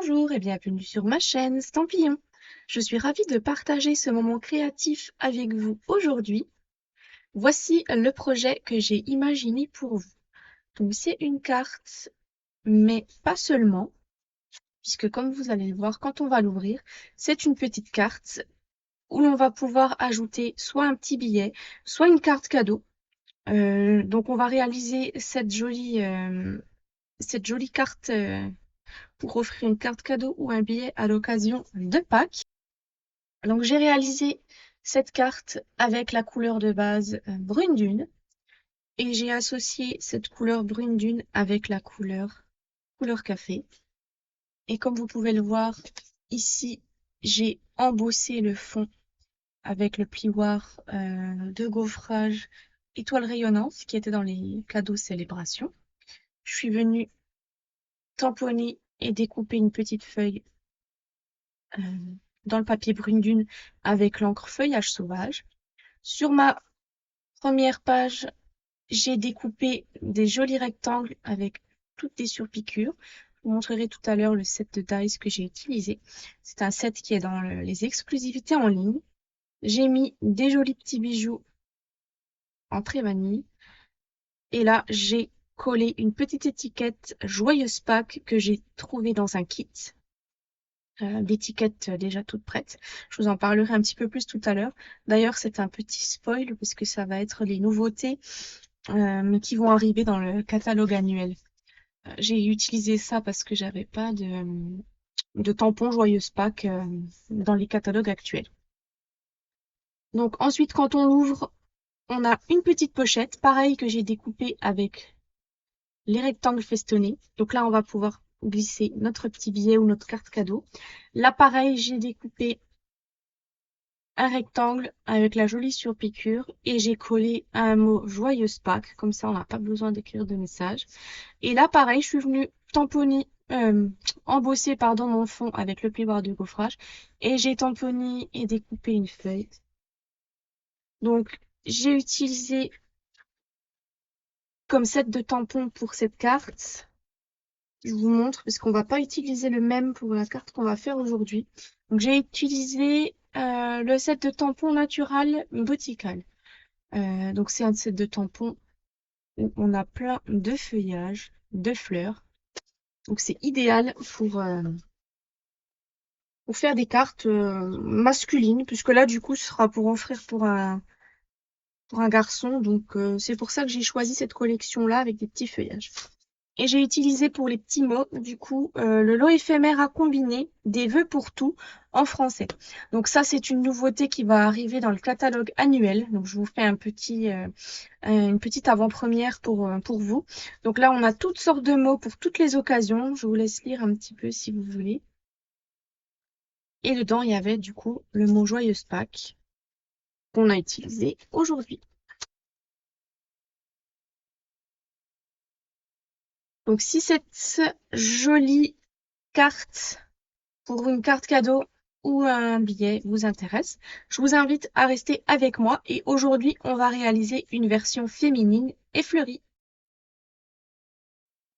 Bonjour et bienvenue sur ma chaîne Stampillon. Je suis ravie de partager ce moment créatif avec vous aujourd'hui. Voici le projet que j'ai imaginé pour vous. Donc c'est une carte, mais pas seulement, puisque comme vous allez le voir quand on va l'ouvrir, c'est une petite carte où l'on va pouvoir ajouter soit un petit billet, soit une carte cadeau. Donc on va réaliser cette jolie carte pour offrir une carte cadeau ou un billet à l'occasion de Pâques. Donc j'ai réalisé cette carte avec la couleur de base brune dune et j'ai associé cette couleur brune dune avec la couleur café. Et comme vous pouvez le voir ici, j'ai embossé le fond avec le plioir de gaufrage étoile rayonnante qui était dans les cadeaux célébration. Je suis venue tamponner et découper une petite feuille euh, dans le papier brune dune avec l'encre feuillage sauvage. Sur ma première page, j'ai découpé des jolis rectangles avec toutes des surpiqûres. Je vous montrerai tout à l'heure le set de dies que j'ai utilisé. C'est un set qui est dans les exclusivités en ligne. J'ai mis des jolis petits bijoux en très vanille. Et là, j'ai collé une petite étiquette Joyeuse Pâques que j'ai trouvée dans un kit. D'étiquettes déjà toutes prêtes. Je vous en parlerai un petit peu plus tout à l'heure. D'ailleurs, c'est un petit spoil parce que ça va être les nouveautés qui vont arriver dans le catalogue annuel. J'ai utilisé ça parce que j'avais pas de tampons Joyeuse Pâques dans les catalogues actuels. Donc ensuite, quand on l'ouvre, on a une petite pochette, pareil que j'ai découpée avec les rectangles festonnés. Donc là, on va pouvoir glisser notre petit billet ou notre carte cadeau. Là, pareil, j'ai découpé un rectangle avec la jolie surpiqûre et j'ai collé un mot Joyeuse Pâques. Comme ça, on n'a pas besoin d'écrire de message. Et là, pareil, je suis venue embosser mon fond avec le plioir de gaufrage et j'ai tamponné et découpé une feuille. Donc, j'ai utilisé comme set de tampons pour cette carte. Je vous montre parce qu'on va pas utiliser le même pour la carte qu'on va faire aujourd'hui. Donc, j'ai utilisé le set de tampons Natural Botical. Donc, c'est un set de tampons où on a plein de feuillages, de fleurs. Donc, c'est idéal pour faire des cartes masculines, puisque là, du coup, ce sera pour offrir pour un garçon. Donc, c'est pour ça que j'ai choisi cette collection-là avec des petits feuillages. Et j'ai utilisé pour les petits mots, du coup, le lot éphémère à combiner des vœux pour tout en français. Donc ça, c'est une nouveauté qui va arriver dans le catalogue annuel. Donc, je vous fais une petite avant-première pour vous. Donc là, on a toutes sortes de mots pour toutes les occasions. Je vous laisse lire un petit peu si vous voulez. Et dedans, il y avait du coup le mot Joyeuse Pâques qu'on a utilisé aujourd'hui. Donc si cette jolie carte pour une carte cadeau ou un billet vous intéresse, je vous invite à rester avec moi et aujourd'hui, on va réaliser une version féminine et fleurie.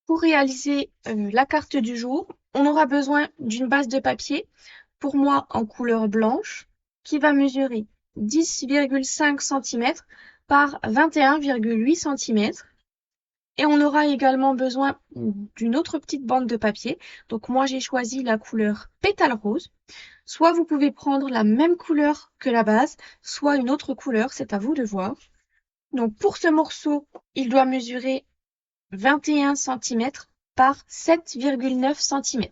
Pour réaliser la carte du jour, on aura besoin d'une base de papier, pour moi en couleur blanche, qui va mesurer 10,5 cm par 21,8 cm. Et on aura également besoin d'une autre petite bande de papier. Donc moi, j'ai choisi la couleur pétale rose. Soit vous pouvez prendre la même couleur que la base, soit une autre couleur, c'est à vous de voir. Donc pour ce morceau, il doit mesurer 21 cm par 7,9 cm.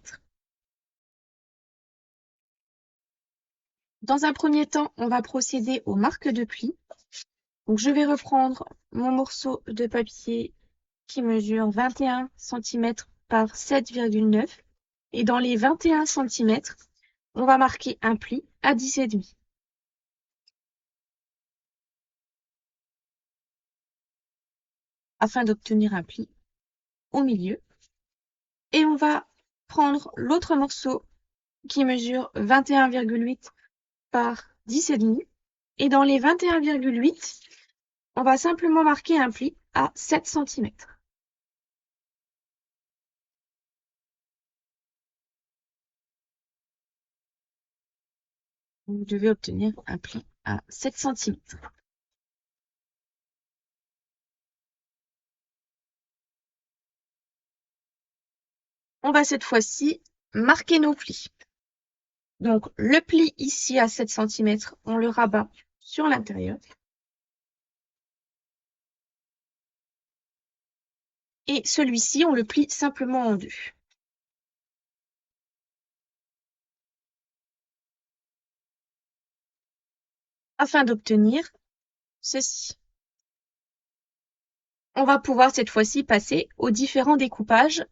Dans un premier temps, on va procéder aux marques de pli. Donc je vais reprendre mon morceau de papier qui mesure 21 cm par 7,9 et dans les 21 cm, on va marquer un pli à 10,5 afin d'obtenir un pli au milieu. Et on va prendre l'autre morceau qui mesure 21,8 par 10,5 et dans les 21,8, on va simplement marquer un pli à 7 cm. Vous devez obtenir un pli à 7 cm. On va cette fois-ci marquer nos plis. Donc, le pli ici à 7 cm, on le rabat sur l'intérieur. Et celui-ci, on le plie simplement en deux. Afin d'obtenir ceci. On va pouvoir cette fois-ci passer aux différents découpages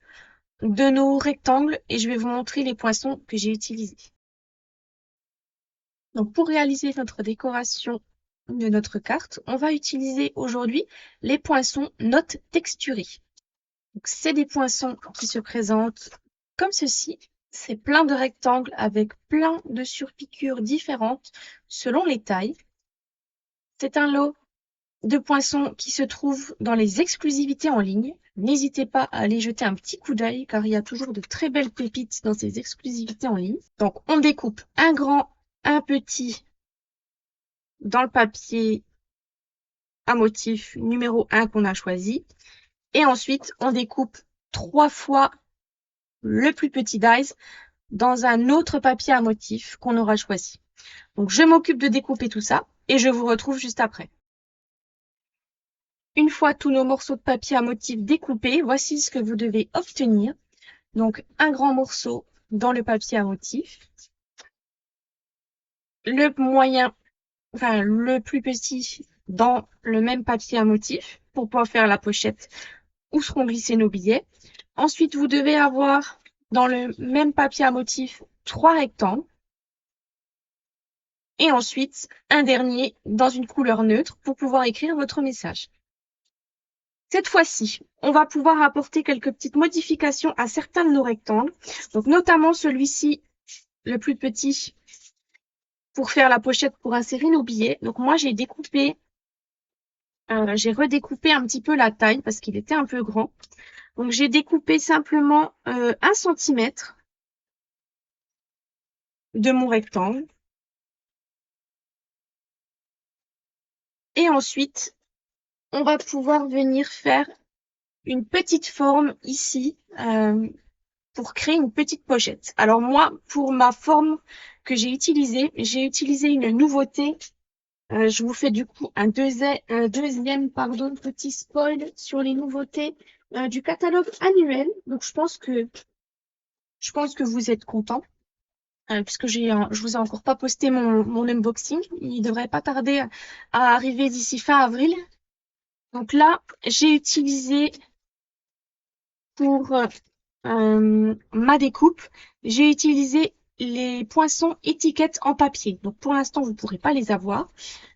de nos rectangles et je vais vous montrer les poinçons que j'ai utilisés. Donc, pour réaliser notre décoration de notre carte, on va utiliser aujourd'hui les poinçons notes texturés. C'est des poinçons qui se présentent comme ceci. C'est plein de rectangles avec plein de surpiqûres différentes selon les tailles. C'est un lot de poinçons qui se trouve dans les exclusivités en ligne. N'hésitez pas à aller jeter un petit coup d'œil car il y a toujours de très belles pépites dans ces exclusivités en ligne. Donc, on découpe un grand, un petit dans le papier à motif numéro 1 qu'on a choisi. Et ensuite, on découpe 3 fois le plus petit dies dans un autre papier à motif qu'on aura choisi. Donc, je m'occupe de découper tout ça et je vous retrouve juste après. Une fois tous nos morceaux de papier à motif découpés, voici ce que vous devez obtenir. Donc, un grand morceau dans le papier à motif, le moyen, enfin le plus petit dans le même papier à motif pour pouvoir faire la pochette où seront glissés nos billets. Ensuite, vous devez avoir dans le même papier à motif 3 rectangles. Et ensuite, un dernier dans une couleur neutre pour pouvoir écrire votre message. Cette fois-ci, on va pouvoir apporter quelques petites modifications à certains de nos rectangles. Donc, notamment celui-ci, le plus petit, pour faire la pochette pour insérer nos billets. Donc, moi, j'ai redécoupé un petit peu la taille parce qu'il était un peu grand. Donc, j'ai découpé simplement 1 cm de mon rectangle. Et ensuite, on va pouvoir venir faire une petite forme ici pour créer une petite pochette. Alors moi, pour ma forme que j'ai utilisée une nouveauté. Je vous fais du coup un deuxième petit spoil sur les nouveautés du catalogue annuel. Donc je pense que vous êtes contents. Puisque je vous ai encore pas posté mon unboxing. Il devrait pas tarder à arriver d'ici fin avril. Donc là, j'ai utilisé pour ma découpe, j'ai utilisé les poinçons étiquettes en papier. Donc pour l'instant, vous ne pourrez pas les avoir.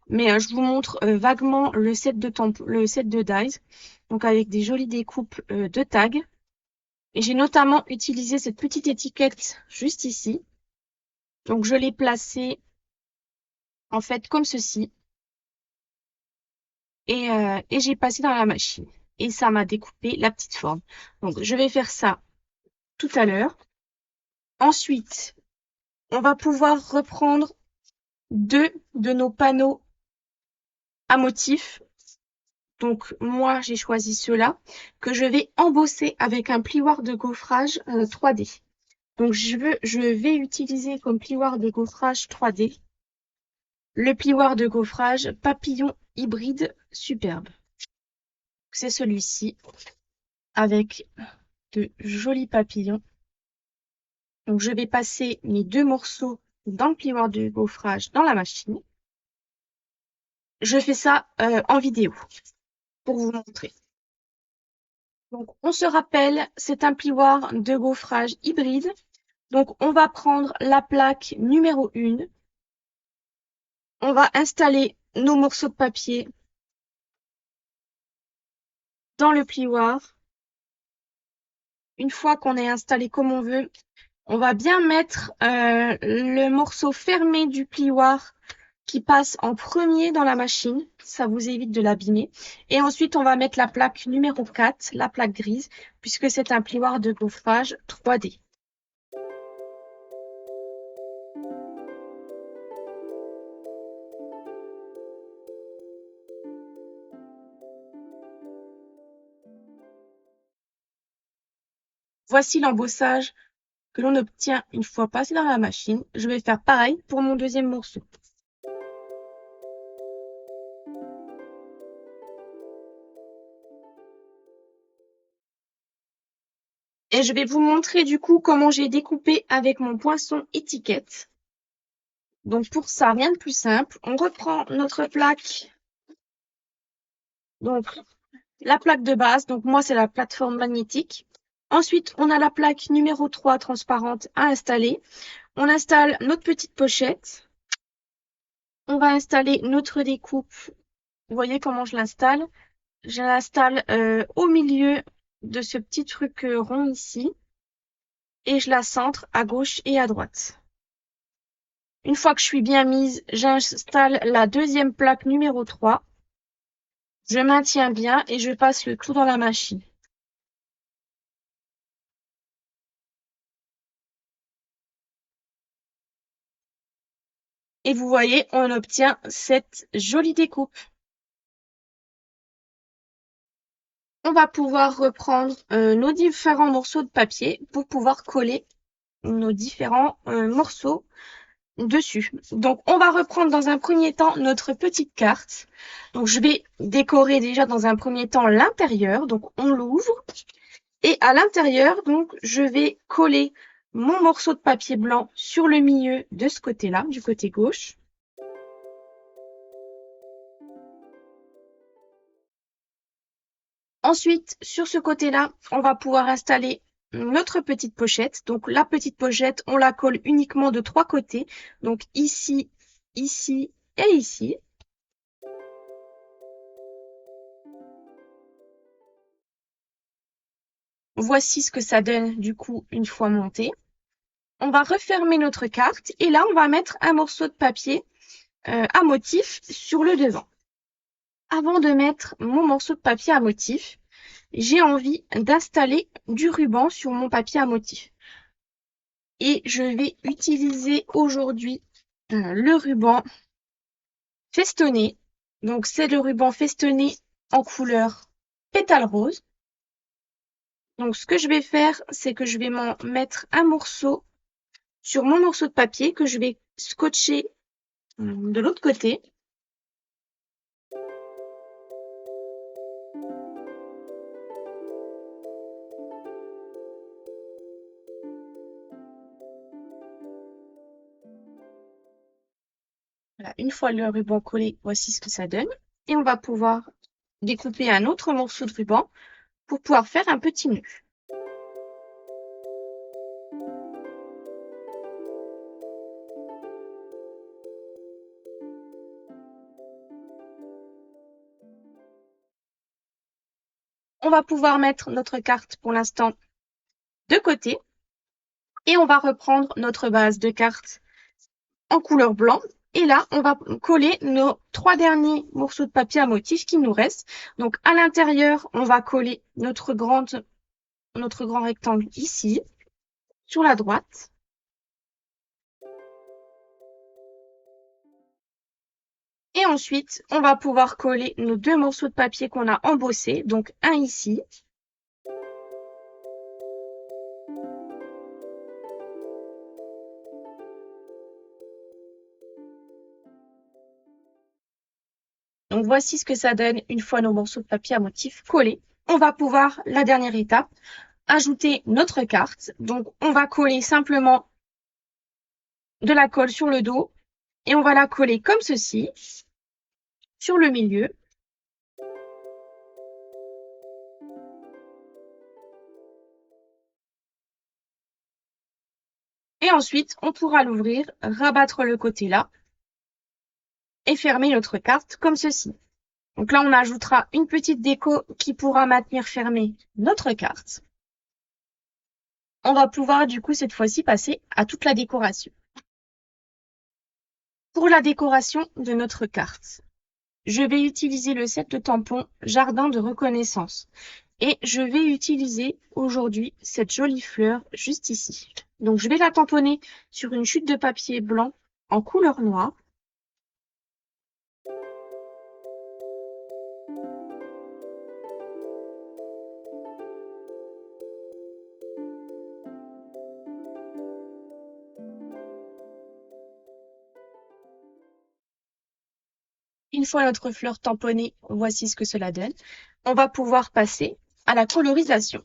Mais je vous montre vaguement le set de dies. Donc avec des jolies découpes de tags. Et j'ai notamment utilisé cette petite étiquette juste ici. Donc je l'ai placée en fait comme ceci. Et j'ai passé dans la machine. Et ça m'a découpé la petite forme. Donc je vais faire ça tout à l'heure. Ensuite, on va pouvoir reprendre 2 de nos panneaux à motif. Donc moi, j'ai choisi ceux-là que je vais embosser avec un plioir de gaufrage 3D. Donc je vais utiliser comme plioir de gaufrage 3D le plioir de gaufrage papillon hybride superbe. C'est celui-ci avec de jolis papillons. Donc je vais passer mes 2 morceaux dans le plioir de gaufrage dans la machine. Je fais ça en vidéo pour vous montrer. Donc on se rappelle, c'est un plioir de gaufrage hybride. Donc on va prendre la plaque numéro 1. On va installer nos morceaux de papier dans le plioir. Une fois qu'on est installé comme on veut, on va bien mettre le morceau fermé du plioir qui passe en premier dans la machine. Ça vous évite de l'abîmer. Et ensuite, on va mettre la plaque numéro 4, la plaque grise, puisque c'est un plioir de gaufrage 3D. Voici l'embossage que l'on obtient une fois passé dans la machine. Je vais faire pareil pour mon deuxième morceau. Et je vais vous montrer du coup comment j'ai découpé avec mon poinçon étiquette. Donc pour ça, rien de plus simple. On reprend notre plaque. Donc la plaque de base, donc moi c'est la plateforme magnétique. Ensuite, on a la plaque numéro 3 transparente à installer. On installe notre petite pochette. On va installer notre découpe. Vous voyez comment je l'installe? Je l'installe au milieu de ce petit truc rond ici. Et je la centre à gauche et à droite. Une fois que je suis bien mise, j'installe la deuxième plaque numéro 3. Je maintiens bien et je passe le tout dans la machine. Et vous voyez, on obtient cette jolie découpe. On va pouvoir reprendre nos différents morceaux de papier pour pouvoir coller nos différents morceaux dessus. Donc, on va reprendre dans un premier temps notre petite carte. Donc, je vais décorer déjà dans un premier temps l'intérieur. Donc, on l'ouvre. Et à l'intérieur, donc, je vais coller mon morceau de papier blanc sur le milieu de ce côté-là, du côté gauche. Ensuite, sur ce côté-là, on va pouvoir installer notre petite pochette. Donc, la petite pochette, on la colle uniquement de 3 côtés. Donc, ici, ici et ici. Voici ce que ça donne du coup une fois monté. On va refermer notre carte et là, on va mettre un morceau de papier à motif sur le devant. Avant de mettre mon morceau de papier à motif, j'ai envie d'installer du ruban sur mon papier à motif. Et je vais utiliser aujourd'hui le ruban festonné. Donc, c'est le ruban festonné en couleur pétale rose. Donc, ce que je vais faire, c'est que je vais m'en mettre un morceau sur mon morceau de papier que je vais scotcher de l'autre côté. Voilà, une fois le ruban collé, voici ce que ça donne. Et on va pouvoir découper un autre morceau de ruban pour pouvoir faire un petit nœud. On va pouvoir mettre notre carte pour l'instant de côté et on va reprendre notre base de carte en couleur blanc. Et là, on va coller nos 3 derniers morceaux de papier à motif qui nous restent. Donc, à l'intérieur, on va coller notre grand rectangle ici, sur la droite. Et ensuite, on va pouvoir coller nos 2 morceaux de papier qu'on a embossés. Donc, un ici. Donc, voici ce que ça donne une fois nos morceaux de papier à motif collés. On va pouvoir, la dernière étape, ajouter notre carte. Donc, on va coller simplement de la colle sur le dos et on va la coller comme ceci, sur le milieu. Et ensuite, on pourra l'ouvrir, rabattre le côté là et fermer notre carte comme ceci. Donc là, on ajoutera une petite déco qui pourra maintenir fermée notre carte. On va pouvoir du coup cette fois-ci passer à toute la décoration. Pour la décoration de notre carte, je vais utiliser le set de tampons Jardin de reconnaissance. Et je vais utiliser aujourd'hui cette jolie fleur juste ici. Donc je vais la tamponner sur une chute de papier blanc en couleur noire. une fois notre fleur tamponnée, voici ce que cela donne. On va pouvoir passer à la colorisation.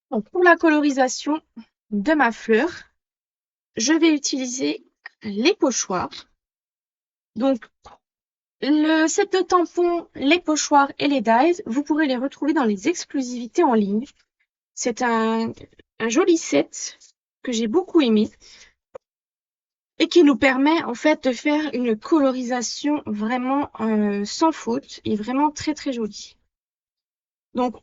Donc, pour la colorisation de ma fleur, je vais utiliser les pochoirs. Donc, le set de tampons, les pochoirs et les dies, vous pourrez les retrouver dans les exclusivités en ligne. C'est un joli set que j'ai beaucoup aimé et qui nous permet en fait de faire une colorisation vraiment sans faute et vraiment très très jolie. Donc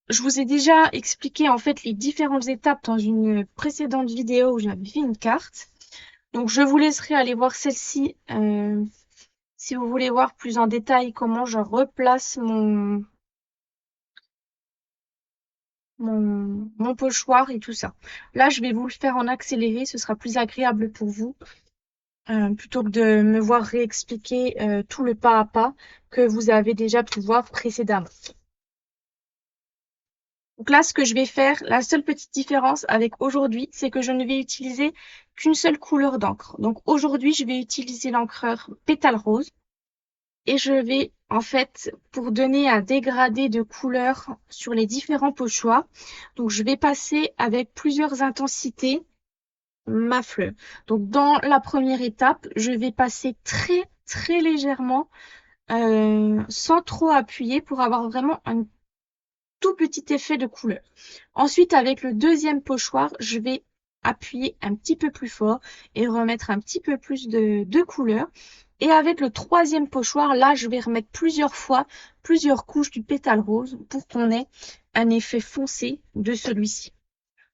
je vous ai déjà expliqué en fait les différentes étapes dans une précédente vidéo où j'avais fait une carte. Donc je vous laisserai aller voir celle-ci si vous voulez voir plus en détail comment je replace mon pochoir et tout ça. Là, je vais vous le faire en accéléré, ce sera plus agréable pour vous, plutôt que de me voir réexpliquer tout le pas à pas que vous avez déjà pu voir précédemment. Donc là, ce que je vais faire, la seule petite différence avec aujourd'hui, c'est que je ne vais utiliser qu'une seule couleur d'encre. Donc aujourd'hui, je vais utiliser l'encreur Pétale Rose. Et je vais, en fait, pour donner un dégradé de couleur sur les différents pochoirs, donc je vais passer avec plusieurs intensités ma fleur. Donc dans la première étape, je vais passer très très légèrement, sans trop appuyer pour avoir vraiment un tout petit effet de couleur. Ensuite, avec le deuxième pochoir, je vais appuyer un petit peu plus fort et remettre un petit peu plus de couleur. Et avec le troisième pochoir, là, je vais remettre plusieurs fois, plusieurs couches du pétale rose pour qu'on ait un effet foncé de celui-ci.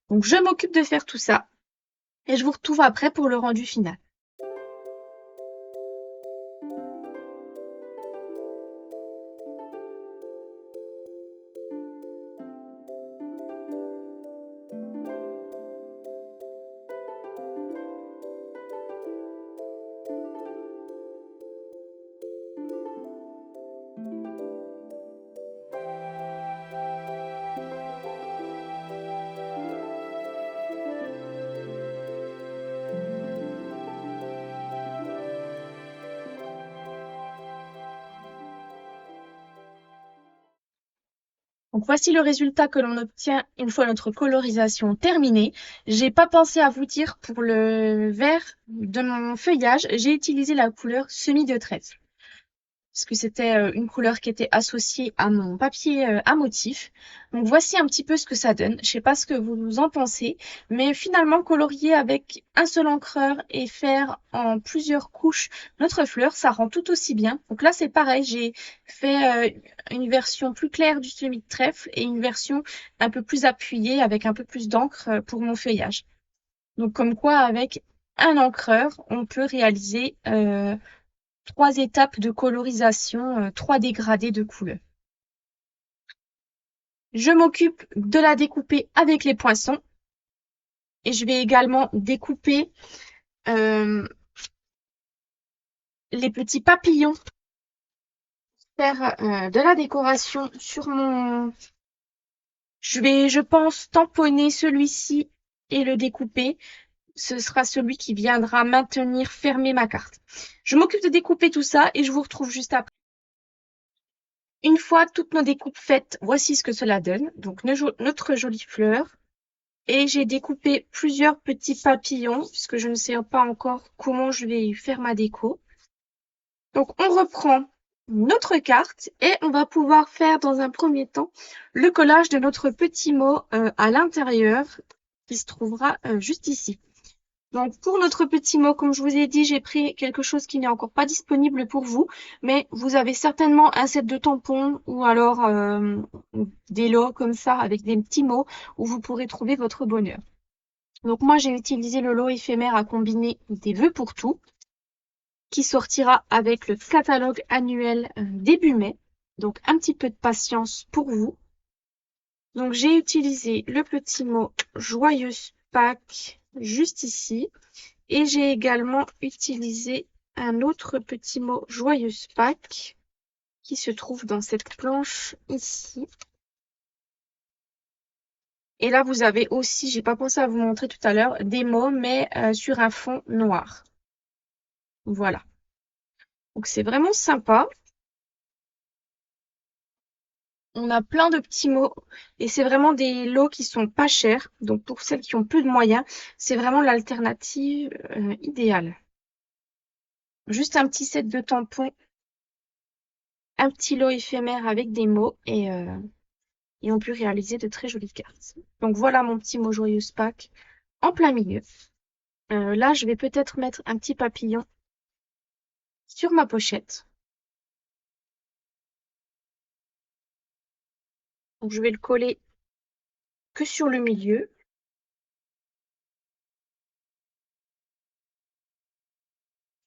Donc, je m'occupe de faire tout ça et je vous retrouve après pour le rendu final. Donc voici le résultat que l'on obtient une fois notre colorisation terminée. J'ai pas pensé à vous dire pour le vert de mon feuillage, j'ai utilisé la couleur semis de trèfle. Parce que c'était une couleur qui était associée à mon papier à motif. Donc voici un petit peu ce que ça donne. Je sais pas ce que vous en pensez, mais finalement colorier avec un seul encreur et faire en plusieurs couches notre fleur, ça rend tout aussi bien. Donc là c'est pareil, j'ai fait une version plus claire du semis de trèfle et une version un peu plus appuyée avec un peu plus d'encre pour mon feuillage. Donc comme quoi avec un encreur, on peut réaliser 3 étapes de colorisation, 3 dégradés de couleurs. Je m'occupe de la découper avec les poinçons et je vais également découper les petits papillons pour faire de la décoration sur mon... Je vais, je pense, tamponner celui-ci et le découper. Ce sera celui qui viendra maintenir, fermer ma carte. Je m'occupe de découper tout ça et je vous retrouve juste après. Une fois toutes nos découpes faites, voici ce que cela donne. Donc notre jolie fleur. Et j'ai découpé plusieurs petits papillons, puisque je ne sais pas encore comment je vais faire ma déco. Donc on reprend notre carte et on va pouvoir faire dans un premier temps le collage de notre petit mot à l'intérieur qui se trouvera juste ici. Donc pour notre petit mot, comme je vous ai dit, j'ai pris quelque chose qui n'est encore pas disponible pour vous, mais vous avez certainement un set de tampons ou alors des lots comme ça avec des petits mots où vous pourrez trouver votre bonheur. Donc moi j'ai utilisé le lot éphémère à combiner des vœux pour tout qui sortira avec le catalogue annuel début mai. Donc un petit peu de patience pour vous. Donc j'ai utilisé le petit mot joyeuse Pâques juste ici. Et j'ai également utilisé un autre petit mot joyeuse Pâques qui se trouve dans cette planche ici. Et là, vous avez aussi, j'ai pas pensé à vous montrer tout à l'heure, des mots, mais sur un fond noir. Voilà. Donc c'est vraiment sympa. On a plein de petits mots et c'est vraiment des lots qui sont pas chers. Donc pour celles qui ont peu de moyens, c'est vraiment l'alternative idéale. Juste un petit set de tampons, un petit lot éphémère avec des mots et on peut réaliser de très jolies cartes. Donc voilà mon petit mot joyeuse Pâques en plein milieu. Là, je vais peut-être mettre un petit papillon sur ma pochette. Donc je vais le coller que sur le milieu.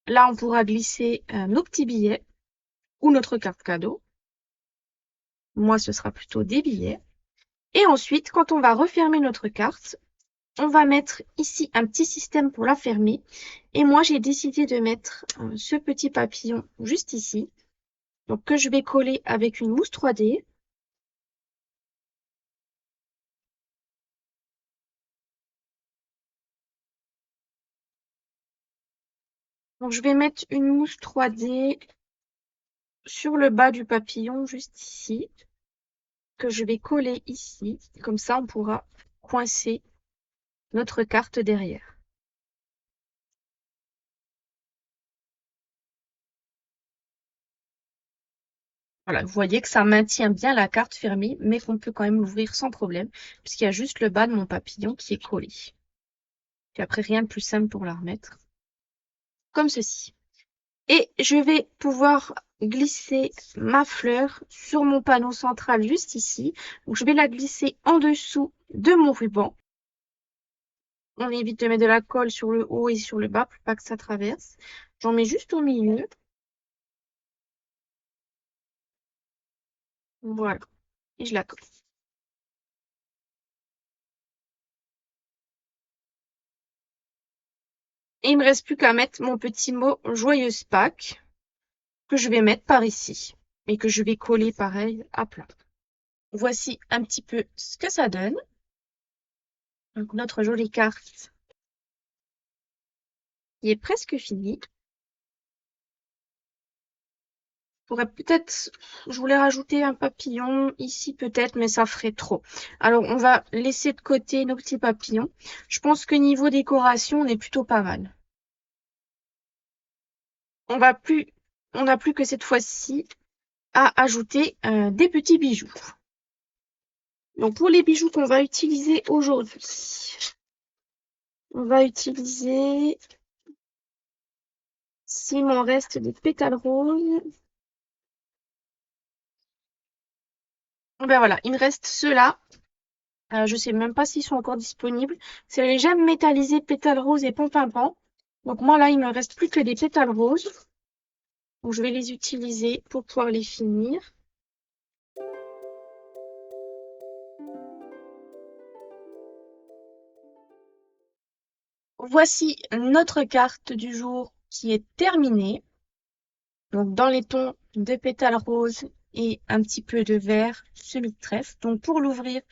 Là, on pourra glisser nos petits billets ou notre carte cadeau. Moi, ce sera plutôt des billets. Et ensuite, quand on va refermer notre carte, on va mettre ici un petit système pour la fermer. Et moi, j'ai décidé de mettre ce petit papillon juste ici. Donc, que je vais coller avec une mousse 3D. Donc, je vais mettre une mousse 3D sur le bas du papillon, juste ici, que je vais coller ici. Comme ça, on pourra coincer notre carte derrière. Voilà, vous voyez que ça maintient bien la carte fermée, mais qu'on peut quand même l'ouvrir sans problème, puisqu'il y a juste le bas de mon papillon qui est collé. Puis après, rien de plus simple pour la remettre. Comme ceci. Et je vais pouvoir glisser ma fleur sur mon panneau central juste ici. Donc, je vais la glisser en dessous de mon ruban. On évite de mettre de la colle sur le haut et sur le bas pour pas que ça traverse. J'en mets juste au milieu. Voilà. Et je la colle. Et il me reste plus qu'à mettre mon petit mot Joyeuse Pâques que je vais mettre par ici et que je vais coller pareil à plat. Voici un petit peu ce que ça donne. Donc notre jolie carte qui est presque finie. Je voulais rajouter un papillon ici peut-être, mais ça ferait trop. Alors on va laisser de côté nos petits papillons. Je pense que niveau décoration, on est plutôt pas mal. On n'a plus que cette fois-ci à ajouter des petits bijoux. Donc pour les bijoux qu'on va utiliser aujourd'hui, on va utiliser, s'il m'en reste des pétales roses. Ben voilà, il me reste ceux-là. Je sais même pas s'ils sont encore disponibles. C'est les gemmes métallisées pétales roses et pompimpan. Donc moi là, il me reste plus que des pétales roses. Donc je vais les utiliser pour pouvoir les finir. Voici notre carte du jour qui est terminée. Donc dans les tons de pétales roses et un petit peu de vert semi-trèfle. Donc pour l'ouvrir,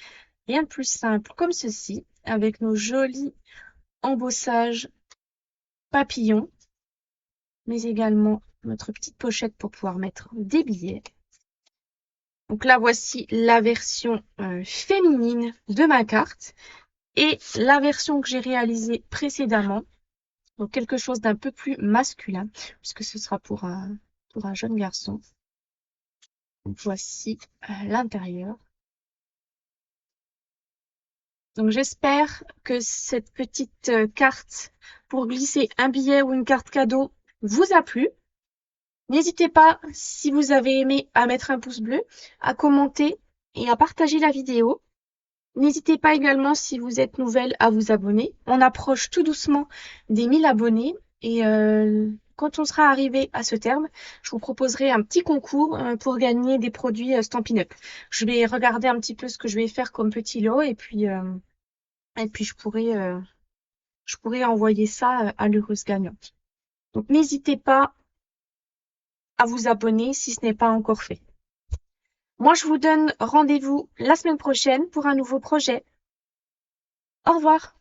rien de plus simple comme ceci, avec nos jolis embossages papillons, mais également notre petite pochette pour pouvoir mettre des billets. Donc là, voici la version féminine de ma carte et la version que j'ai réalisée précédemment. Donc quelque chose d'un peu plus masculin, puisque ce sera pour un jeune garçon. Donc voici l'intérieur. Donc j'espère que cette petite carte pour glisser un billet ou une carte cadeau vous a plu. N'hésitez pas, si vous avez aimé, à mettre un pouce bleu, à commenter et à partager la vidéo. N'hésitez pas également, si vous êtes nouvelle, à vous abonner. On approche tout doucement des 1000 abonnés et quand on sera arrivé à ce terme, je vous proposerai un petit concours pour gagner des produits Stampin' Up. Je vais regarder un petit peu ce que je vais faire comme petit lot et puis je pourrais envoyer ça à l'heureuse gagnante. Donc n'hésitez pas à vous abonner si ce n'est pas encore fait. Moi, je vous donne rendez-vous la semaine prochaine pour un nouveau projet. Au revoir!